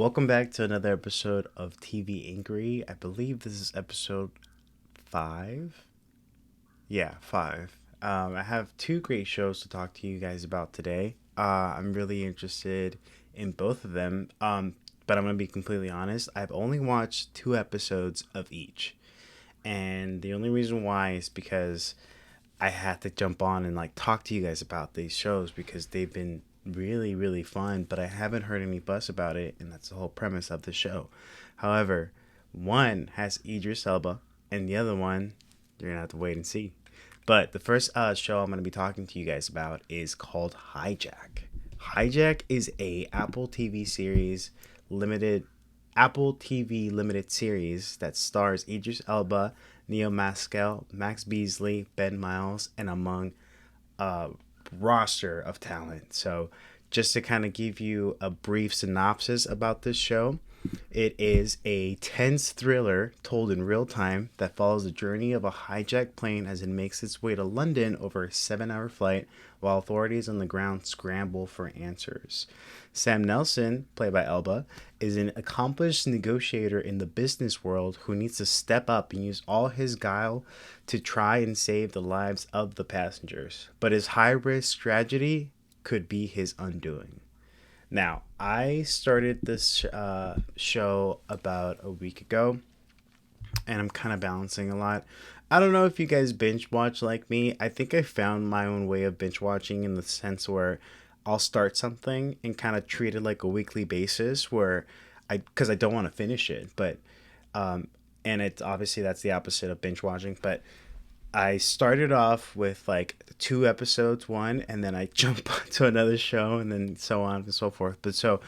Welcome back to another episode of TV Inquiry. I believe this is episode 5. Yeah, 5. I have two great shows to talk to you guys about today. I'm really interested in both of them, but I'm going to be completely honest. I've only watched 2 episodes of each. And the only reason why is because I had to jump on and talk to you guys about these shows because they've been really, really fun, but I haven't heard any buzz about it, and that's the whole premise of the show. However, one has Idris Elba, and the other one, you're gonna have to wait and see. But the first show I'm gonna be talking to you guys about is called Hijack. Hijack is a limited Apple TV limited series that stars Idris Elba, Neo Maskell, Max Beasley, Ben Miles, and among a roster of talent. So, just to kind of give you a brief synopsis about this show, it is a tense thriller told in real time that follows the journey of a hijacked plane as it makes its way to London over a 7 hour flight while authorities on the ground scramble for answers. Sam Nelson, played by Elba, is an accomplished negotiator in the business world who needs to step up and use all his guile to try and save the lives of the passengers. But his high risk strategy could be his undoing. Now, I started this show about a week ago, and I'm kind of balancing a lot. I don't know if you guys binge watch like me. I think I found my own way of binge watching in the sense where I'll start something and kind of treat it like a weekly basis where because I don't want to finish it, but, um, and it's obviously that's the opposite of binge watching, but I started off with like 2 episodes, one, and then I jump to another show, and then so on and so forth. But so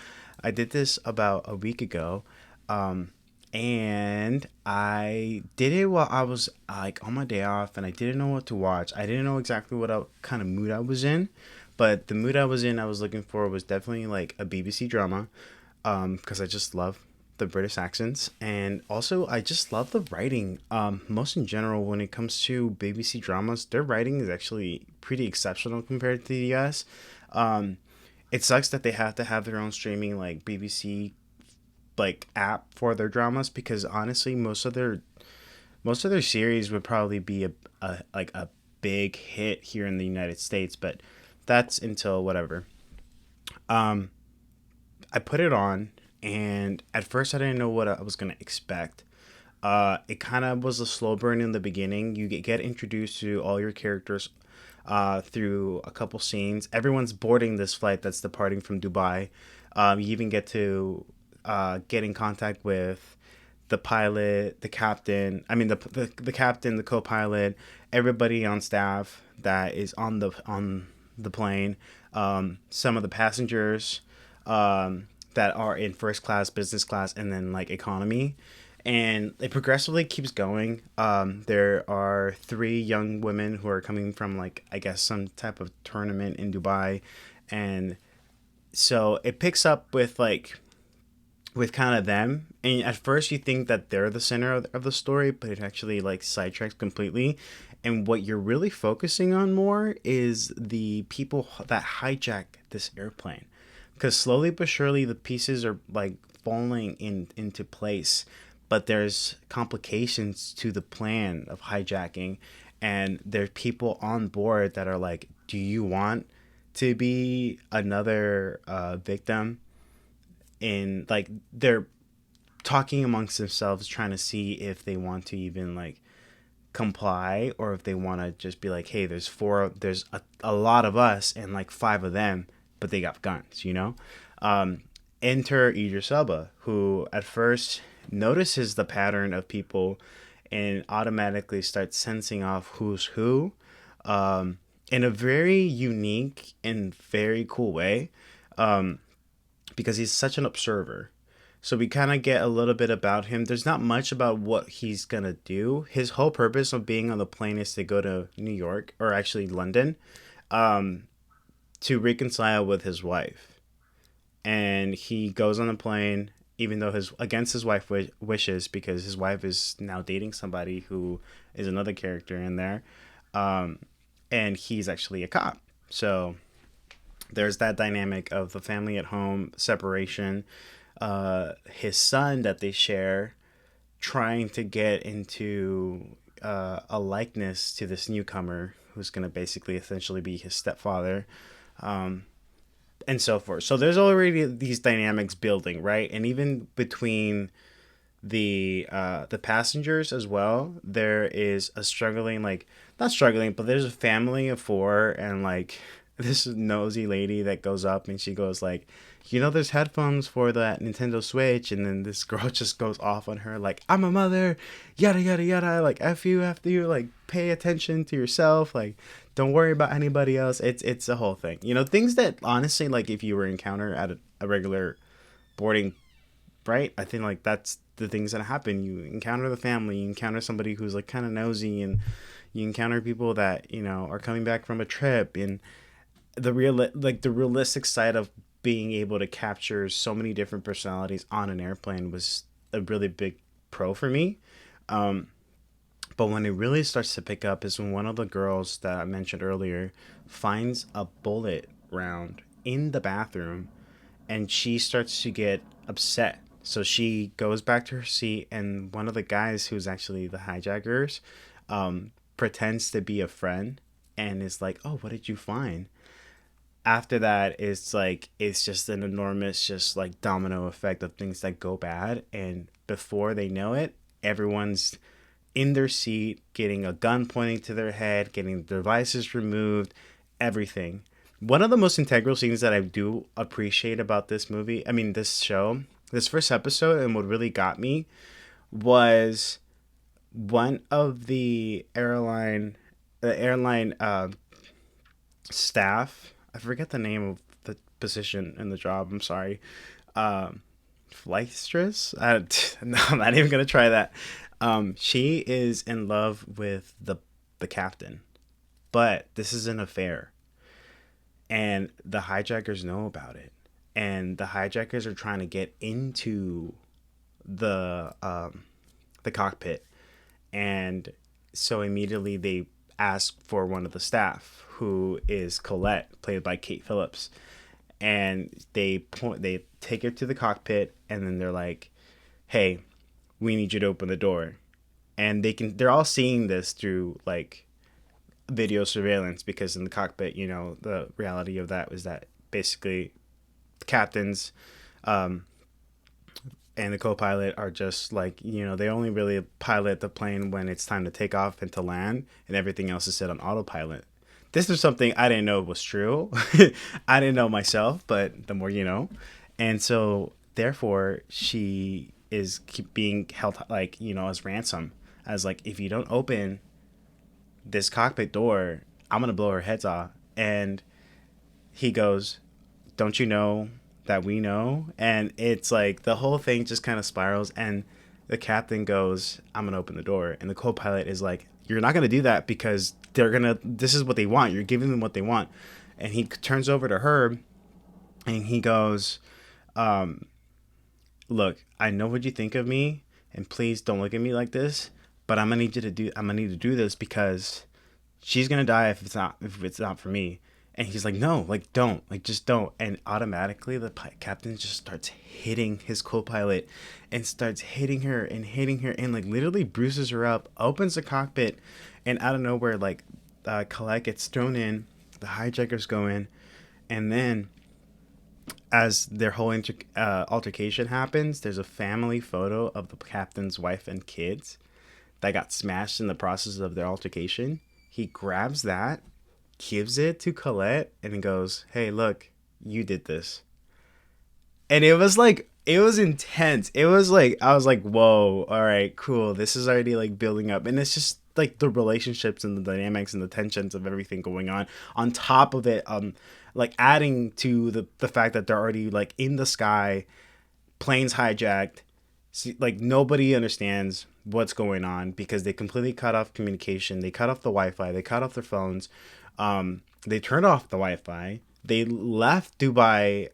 I did this about a week ago, um, and I did it while I was like on my day off, and I didn't know what to watch. I didn't know exactly kind of mood I was in, but the mood I was in, I was looking for was definitely like a BBC drama, because I just love the British accents, and also I just love the writing. Most in general, when it comes to BBC dramas, their writing is actually pretty exceptional compared to the US. Um, it sucks that they have to have their own streaming like BBC like app for their dramas because honestly, most of their series would probably be a big hit here in the United States, but that's until whatever. Um, I put it on, and at first I didn't know what I was gonna expect. It kind of was a slow burn in the beginning. You get introduced to all your characters through a couple scenes. Everyone's boarding this flight that's departing from Dubai. You even get to get in contact with the pilot, the captain. I mean, the captain, the co-pilot, everybody on staff that is on the plane. Some of the passengers that are in first class, business class, and then like economy. And it progressively keeps going. There are 3 young women who are coming from like I guess some type of tournament in Dubai, and so it picks up with kind of them. And at first you think that they're the center of the story, but it actually like sidetracks completely. And what you're really focusing on more is the people that hijack this airplane, because slowly but surely the pieces are like falling into place, but there's complications to the plan of hijacking, and there's people on board that are like, do you want to be another victim? And like they're talking amongst themselves trying to see if they want to even like comply, or if they want to just be like, hey, there's a lot of us and like 5 of them, but they got guns. um Enter Idris Elba, who at first notices the pattern of people and automatically starts sensing off who's who, in a very unique and very cool way, um because he's such an observer. So we kind of get a little bit about him. There's not much about what he's gonna do. His whole purpose of being on the plane is to go to New York, or actually London, um, to reconcile with his wife. And he goes on the plane, even though his against his wife wishes, because his wife is now dating somebody who is another character in there, um, and he's actually a cop. So there's that dynamic of the family at home separation. his son that they share, trying to get into a likeness to this newcomer who's going to basically essentially be his stepfather, and so forth. So there's already these dynamics building, right? And even between the passengers as well, there is a struggling, like, not struggling, but there's a family of four, and like this nosy lady that goes up and she goes like, there's headphones for that Nintendo Switch, and then this girl just goes off on her like, I'm a mother, yada yada yada, like f you, like pay attention to yourself, like don't worry about anybody else. It's a whole thing, things that honestly, like if you were encounter at a regular boarding, right? I think like that's the things that happen. You encounter the family, you encounter somebody who's like kind of nosy, and you encounter people that are coming back from a trip, and the realistic side of being able to capture so many different personalities on an airplane was a really big pro for me. But when it really starts to pick up is when one of the girls that I mentioned earlier finds a bullet round in the bathroom, and she starts to get upset. So she goes back to her seat, and one of the guys who's actually the hijackers pretends to be a friend and is like, "Oh, what did you find?" After that, it's just an enormous, just like domino effect of things that go bad, and before they know it, everyone's in their seat, getting a gun pointing to their head, getting devices removed, everything. One of the most integral scenes that I do appreciate about this movie, I mean, this show, this first episode, and what really got me was one of the airline staff. I forget the name of the position in the job. I'm sorry. Um, Flystress? No, I'm not even gonna try that. She is in love with the captain, but this is an affair, and the hijackers know about it, and the hijackers are trying to get into the cockpit, and so immediately they ask for one of the staff, who is Colette, played by Kate Phillips, and they take her to the cockpit, and then they're like, "Hey, we need you to open the door." And they're all seeing this through like video surveillance, because in the cockpit, the reality of that was that basically the captains and the co-pilot are just like, they only really pilot the plane when it's time to take off and to land, and everything else is set on autopilot. This is something I didn't know was true. I didn't know myself, but the more you know. And so therefore she is keep being held like, as ransom, as like, if you don't open this cockpit door, I'm gonna blow her heads off. And he goes, don't you know that we know? And it's like the whole thing just kind of spirals, and the captain goes, I'm gonna open the door, and the co-pilot is like, you're not gonna do that, because this is what they want, you're giving them what they want. And he turns over to her and he goes, look, I know what you think of me, and please don't look at me like this, but I'm gonna need to do this, because she's gonna die if it's not for me. And he's like, no, like don't, like just don't. And automatically the captain just starts hitting his co-pilot, and starts hitting her, and like literally bruises her up, opens the cockpit, and out of nowhere, like Colette gets thrown in, the hijackers go in, and then as their whole altercation happens, there's a family photo of the captain's wife and kids that got smashed in the process of their altercation. He grabs that, gives it to Colette, and goes, hey, look, you did this. And it was intense. It was like, I was like, whoa, all right, cool. This is already like building up. And it's just like the relationships and the dynamics and the tensions of everything going on top of it, like adding to the fact that they're already like in the sky, planes hijacked. See, like nobody understands what's going on, because they completely cut off communication. They cut off the Wi-Fi. They cut off their phones. They turned off the Wi-Fi. They left Dubai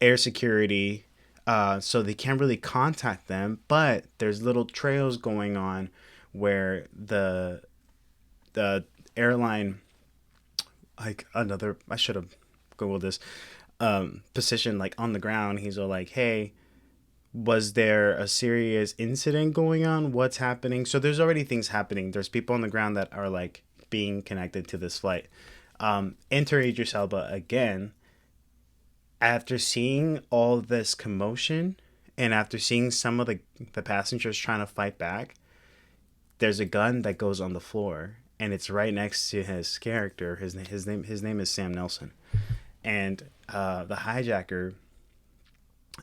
air security, so they can't really contact them. But there's little trails going on where the airline, like another, I should have googled this. position, like on the ground. He's all like, hey, was there a serious incident going on? What's happening? So there's already things happening. There's people on the ground that are like being connected to this flight. Enter Idris Elba again. After seeing all this commotion and after seeing some of the passengers trying to fight back, there's a gun that goes on the floor and it's right next to his character. His name is Sam Nelson, and the hijacker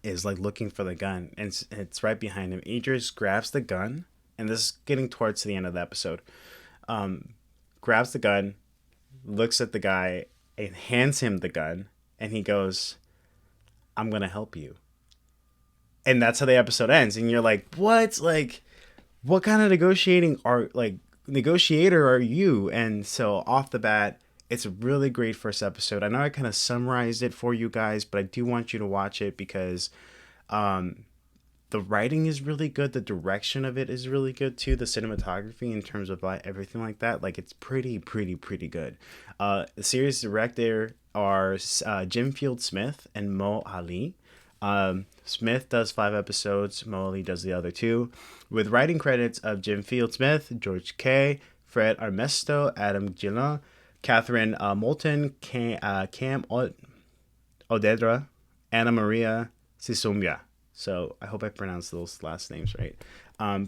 is like looking for the gun, and it's right behind him. Idris grabs the gun, and this is getting towards the end of the episode. Grabs the gun, looks at the guy, and hands him the gun, and he goes, "I'm gonna help you." And that's how the episode ends. And you're like, "What? Like, what kind of negotiator are you?" And so off the bat, it's a really great first episode. I know I kind of summarized it for you guys, but I do want you to watch it because the writing is really good. The direction of it is really good too. The cinematography in terms of like everything like that, like it's pretty good. The series director are Jim Field Smith and Mo Ali. Smith does 5 episodes. Mo Ali does the other 2, with writing credits of Jim Field Smith, George Kay, Fred Armesto, Adam Gillin, Catherine Moulton, Cam Odedra, Anna Maria Sisumbia. So I hope I pronounced those last names right.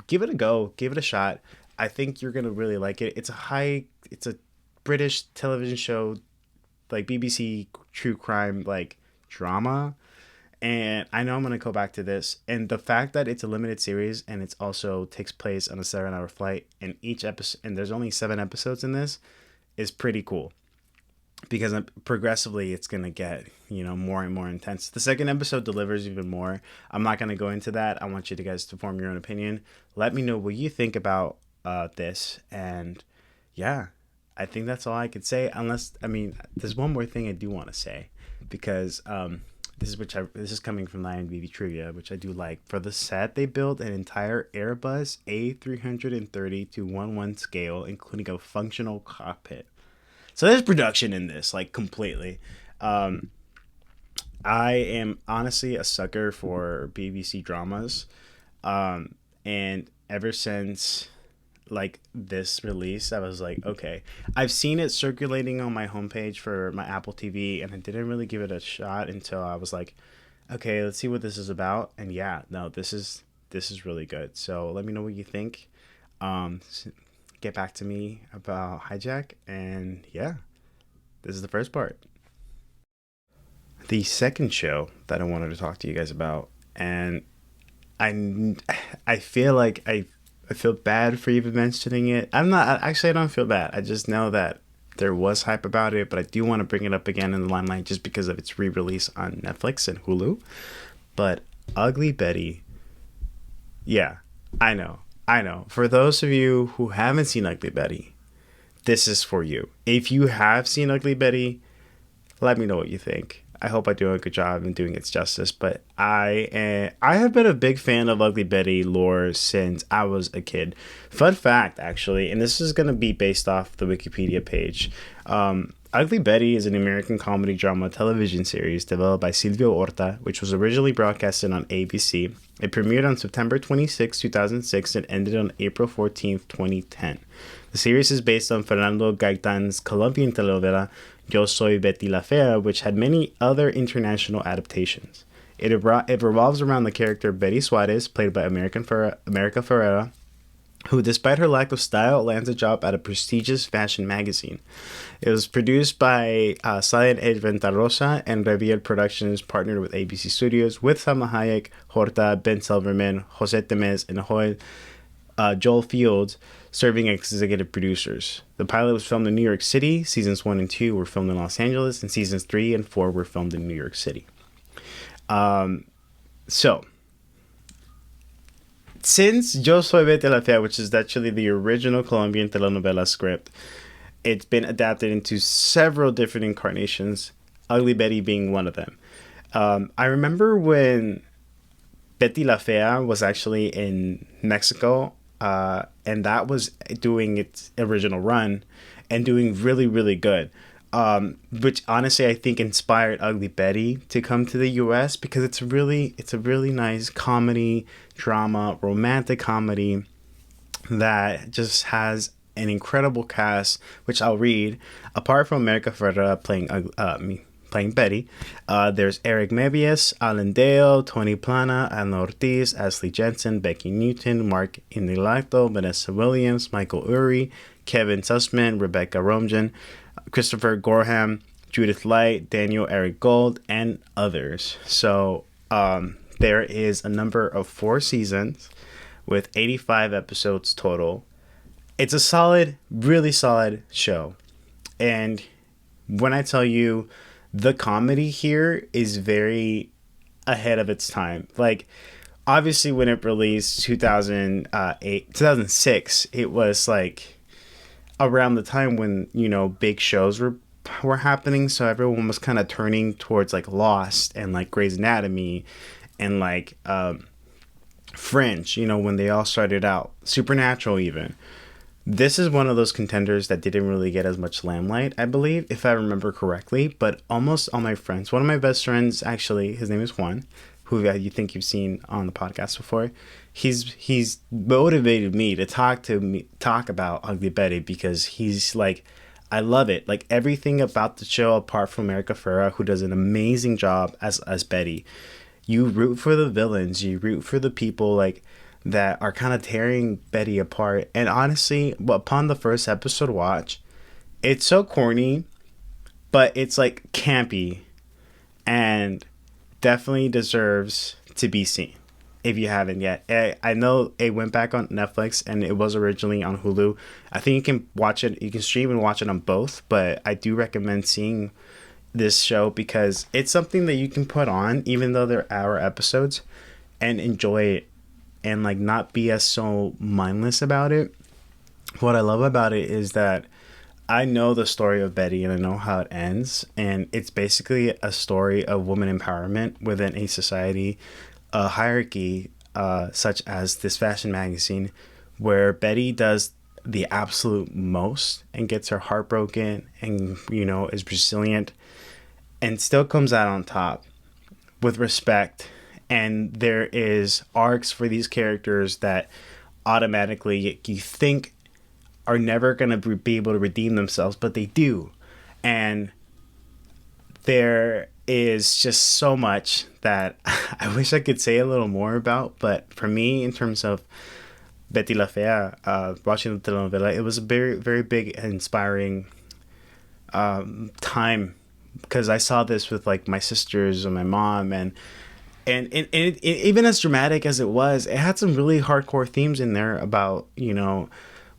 Give it a go. Give it a shot. I think you're gonna really like it. It's a British television show, like BBC true crime like drama. And I know I'm gonna go back to this. And the fact that it's a limited series and it's also takes place on a 7-hour flight, and each episode, and there's only 7 episodes in this, is pretty cool. Because progressively it's gonna get more and more intense. The second episode delivers even more. I'm not gonna go into that. I want you guys to form your own opinion. Let me know what you think about this. And yeah, I think that's all I could say. Unless, I mean, there's one more thing I do want to say, because this is coming from the IMDb trivia, which I do like. For the set, they built an entire Airbus A330-11 scale, including a functional cockpit. So there's production in this, like, completely. I am honestly a sucker for BBC dramas. And ever since, like, this release, I was like, okay. I've seen it circulating on my homepage for my Apple TV, and I didn't really give it a shot until I was like, okay, let's see what this is about. And yeah, no, this is really good. So let me know what you think. Get back to me about Hijack, and yeah, this is the first part. The second show that I wanted to talk to you guys about, and I feel like I feel bad for even mentioning it. I don't feel bad. I just know that there was hype about it, but I do want to bring it up again in the limelight just because of its re-release on Netflix and Hulu. But Ugly Betty, yeah, I know. For those of you who haven't seen Ugly Betty, this is for you. If you have seen Ugly Betty, let me know what you think. I hope I do a good job in doing its justice, but I have been a big fan of Ugly Betty lore since I was a kid. Fun fact, actually, and this is going to be based off the Wikipedia page. Ugly Betty is an American comedy drama television series developed by Silvio Horta, which was originally broadcasted on ABC. It premiered on September 26, 2006, and ended on April 14, 2010. The series is based on Fernando Gaitán's Colombian telenovela Yo Soy Betty la Fea, which had many other international adaptations. It revolves around the character Betty Suarez, played by America Ferrera, who, despite her lack of style, lands a job at a prestigious fashion magazine. It was produced by Silent Edge Ventarosa, and Reviel Productions partnered with ABC Studios, with Salma Hayek, Horta, Ben Silverman, Jose Temes, and Joel Fields serving as executive producers. The pilot was filmed in New York City. Seasons 1 and 2 were filmed in Los Angeles, and seasons 3 and 4 were filmed in New York City. So, since Yo Soy Betty la Fea, which is actually the original Colombian telenovela script, it's been adapted into several different incarnations, Ugly Betty being one of them. I remember when Betty la Fea was actually in Mexico, and that was doing its original run and doing really, really good. which honestly I think inspired Ugly Betty to come to the U.S. because it's a really nice comedy, drama, romantic comedy that just has an incredible cast, which I'll read. Apart from America Ferrera playing Betty, there's Eric Mebius, Alan Dale, Tony Plana, Anna Ortiz, Ashley Jensen, Becky Newton, Mark Inilacto, Vanessa Williams, Michael Urie, Kevin Sussman, Rebecca Romjan, Christopher Gorham, Judith Light, Daniel Eric Gold, and others. So there is a number of 4 seasons with 85 episodes total. It's a solid, really solid show. And when I tell you the comedy here is very ahead of its time. Like, obviously when it released 2006, it was like around the time when, you know, big shows were happening, so everyone was kind of turning towards like Lost and like Grey's Anatomy and like Fringe, you know, when they all started out, Supernatural even. This is one of those contenders that didn't really get as much limelight, I believe, if I remember correctly. But almost all my friends, one of my best friends, actually, his name is Juan, who you think you've seen on the podcast before. He's motivated me to talk about Ugly Betty because he's like, I love it. Like everything about the show, apart from America Ferrera, who does an amazing job as Betty. You root for the villains. You root for the people like that are kind of tearing Betty apart. And honestly, upon the first episode watch, it's so corny, but it's like campy and definitely deserves to be seen if you haven't yet. I know it went back on Netflix and it was originally on Hulu. I think you can watch it, you can stream and watch it on both, but I do recommend seeing this show because it's something that you can put on even though they're hour episodes and enjoy it and like not be as so mindless about it. What I love about it is that I know the story of Betty and I know how it ends, and it's basically a story of woman empowerment within a society, a hierarchy such as this fashion magazine, where Betty does the absolute most and gets her heart broken and, you know, is resilient and still comes out on top with respect. And there is arcs for these characters that automatically you think are never going to be able to redeem themselves, but they do. And there is just so much that I wish I could say a little more about. But for me, in terms of Betty La Fea, watching the telenovela, it was a very, very big and inspiring time because I saw this with like my sisters and my mom, and it, even as dramatic as it was, it had some really hardcore themes in there about, you know,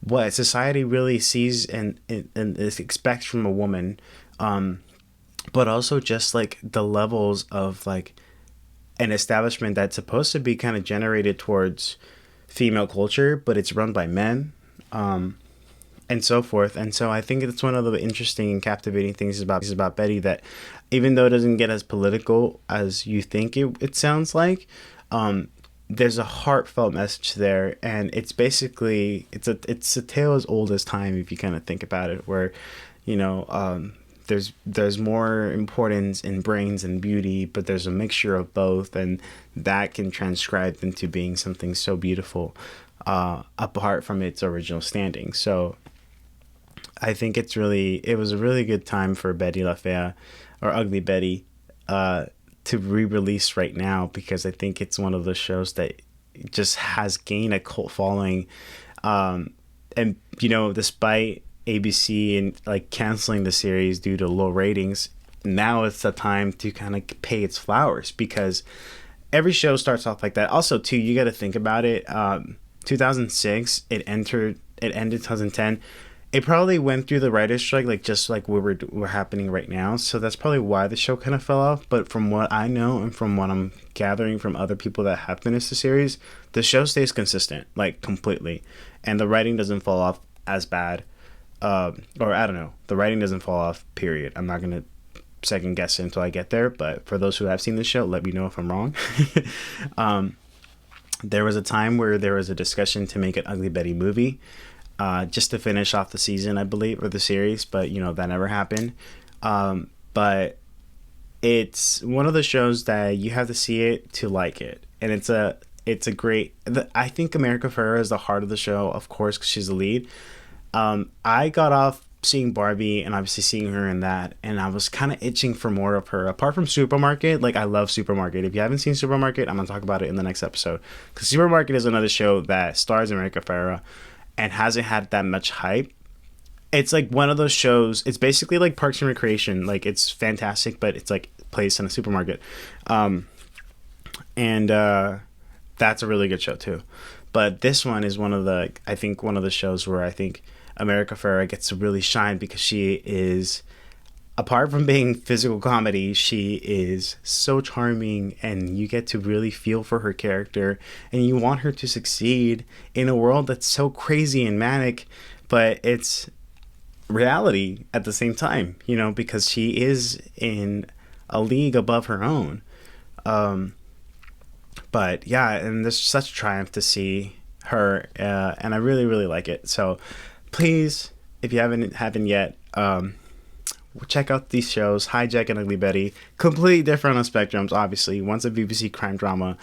what society really sees and expects from a woman, but also just like the levels of like an establishment that's supposed to be kind of generated towards female culture, but it's run by men, and so forth. And so I think it's one of the interesting and captivating things about Betty, that even though it doesn't get as political as you think it sounds like, there's a heartfelt message there, and it's basically it's a tale as old as time if you kind of think about it, where, you know, there's more importance in brains and beauty, but there's a mixture of both, and that can transcribe into being something so beautiful, apart from its original standing. So I think it was a really good time for Betty La Fea, or Ugly Betty, to re-release right now, because I think it's one of those shows that just has gained a cult following, and, you know, despite ABC and like canceling the series due to low ratings, now it's the time to kind of pay its flowers, because every show starts off like that. Also too, you got to think about it, 2006 it ended 2010. It probably went through the writer's strike, like just like we're happening right now. So that's probably why the show kind of fell off. But from what I know and from what I'm gathering from other people that have finished the series, the show stays consistent, like completely. And the writing doesn't fall off as bad. Or I don't know. The writing doesn't fall off, period. I'm not going to second guess it until I get there. But for those who have seen the show, let me know if I'm wrong. There was a time where there was a discussion to make an Ugly Betty movie. Just to finish off the season, I believe, or the series, but, you know, that never happened. But it's one of the shows that you have to see it to like it, and it's a great. I think America Ferrera is the heart of the show, of course, because she's the lead. I got off seeing Barbie and obviously seeing her in that, and I was kind of itching for more of her. Apart from Supermarket, like I love Supermarket. If you haven't seen Supermarket, I'm gonna talk about it in the next episode, because Supermarket is another show that stars America Ferrera and hasn't had that much hype. It's like one of those shows. It's basically like Parks and Recreation. Like it's fantastic, but it's like placed in a supermarket, and that's a really good show too. But this one is one of the, I think, one of the shows where I think America Ferrera gets to really shine, because she is, apart from being physical comedy, she is so charming, and you get to really feel for her character, and you want her to succeed in a world that's so crazy and manic, but it's reality at the same time, because she is in a league above her own. But yeah, and there's such triumph to see her, and I really, really like it. So please, if you haven't yet, check out these shows. Hijack and Ugly Betty, completely different on spectrums. Obviously, one's a BBC crime drama,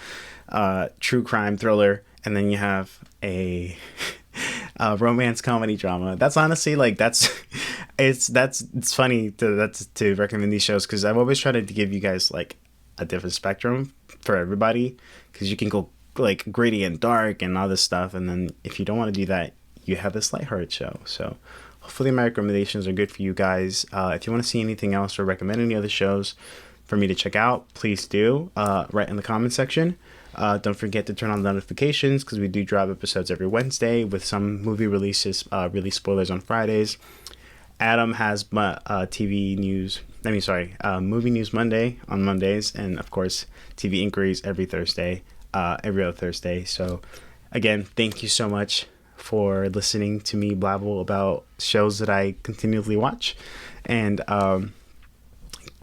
true crime thriller, and then you have a romance comedy drama. That's honestly like it's funny to recommend these shows, because I've always tried to give you guys like a different spectrum for everybody, because you can go like gritty and dark and all this stuff, and then if you don't want to do that, you have this lighthearted show. So hopefully my recommendations are good for you guys. If you want to see anything else or recommend any other shows for me to check out, please do write in the comment section. Don't forget to turn on the notifications, because we do drop episodes every Wednesday, with some movie releases, release spoilers on Fridays. Adam has TV news. Movie news Monday on Mondays, and of course TV inquiries every other Thursday. So again, thank you so much for listening to me blabble about shows that I continually watch, and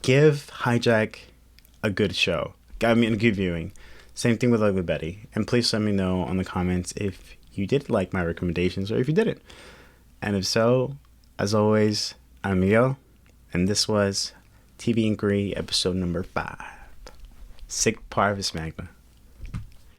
give Hijack a good show. I mean, a good viewing. Same thing with Ugly Betty. And please let me know on the comments if you did like my recommendations or if you didn't. And if so, as always, I'm Miguel, and this was TV Inquiry episode number 5. Sic Parvis Magna.